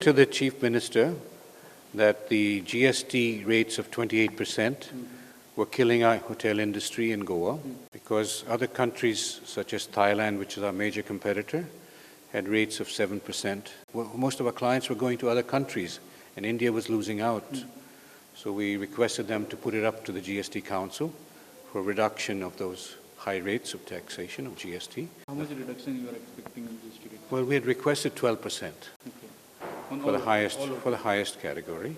To the Chief Minister that the GST rates of 28% were killing our hotel industry in Goa because other countries such as Thailand, which is our major competitor, had rates of 7%. Well, most of our clients were going to other countries and India was losing out. So we requested them to put it up to the GST Council for reduction of those high rates of taxation of GST. How much reduction you are expecting in GST rate? Well, we had requested 12%. For the highest category,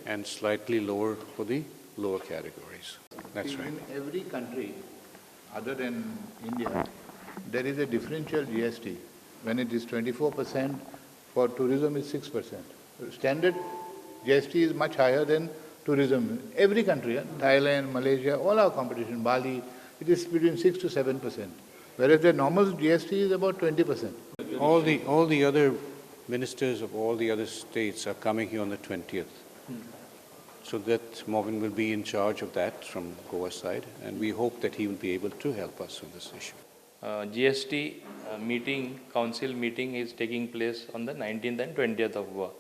and slightly lower for the lower categories. That's right. In every country other than India, there is a differential GST. When it is 24%, for tourism is 6%. Standard GST is much higher than tourism. Every country, Thailand, Malaysia, all our competition, Bali, it is between 6 to 7%. Whereas the normal GST is about 20%. All the other ministers of all the other states are coming here on the 20th. So that Mauvin will be in charge of that from Goa side, and we hope that he will be able to help us on this issue. GST council meeting is taking place on the 19th and 20th of Goa.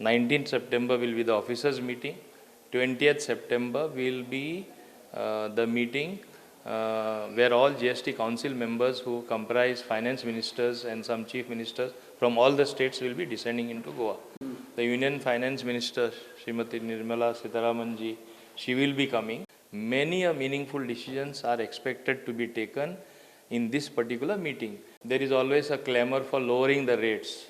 19th September will be the officers meeting. 20th September will be the meeting where all GST council members who comprise finance ministers and some chief ministers from all the states will be descending into Goa. The Union Finance Minister, Srimati Nirmala Sitharamanji, she will be coming. Many meaningful decisions are expected to be taken in this particular meeting. There is always a clamor for lowering the rates.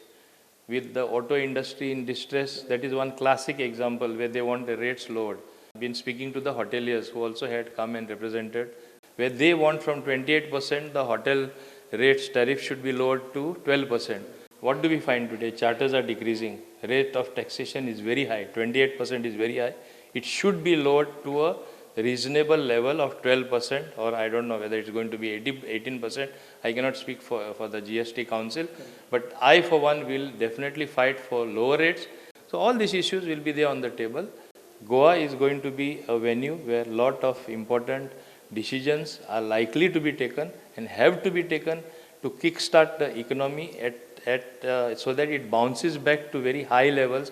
With the auto industry in distress, that is one classic example where they want the rates lowered. I've been speaking to the hoteliers who also had come and represented, where they want from 28% the hotel rates tariff should be lowered to 12%. What do we find today? Charters are decreasing. Rate of taxation is very high. 28% is very high. It should be lowered to a reasonable level of 12%, or I don't know whether it's going to be 18%. I cannot speak for the GST Council, but I for one will definitely fight for lower rates. So all these issues will be there on the table. Goa is going to be a venue where a lot of important decisions are likely to be taken and have to be taken to kickstart the economy so that it bounces back to very high levels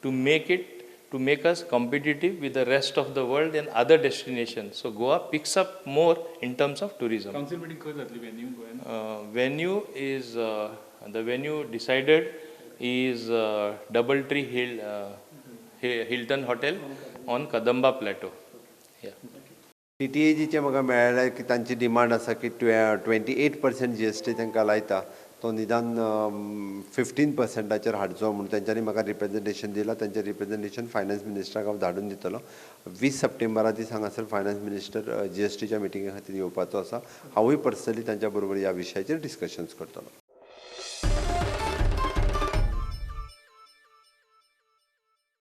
to make us competitive with the rest of the world and other destinations. So Goa picks up more in terms of tourism. Council meeting venue is the venue decided is Doubletree Hilton Hotel on Kadamba Plateau. Yeah. TTAG म्हाका मेळ्ळें की तांची demand आसा की 28% GST तांकां लायता तो निदान 15%चेर हाडचो म्हणून तेंच्यांनी म्हाका रिप्रेजेंटेशन दिलां. तेंचें रिप्रेजेंटेशन फायनान्स मिनिस्टराक हांव धाडून दितलो. 20 सप्टेंबरा दीस हांगासर फायनान्स मिनिस्टर GSTच्या मिटिंगे खातीर येवपाचो आसा. हांवूय पर्सनली तांच्या बरोबर ह्या विशयाचेर डिस्कशन्स करतलो.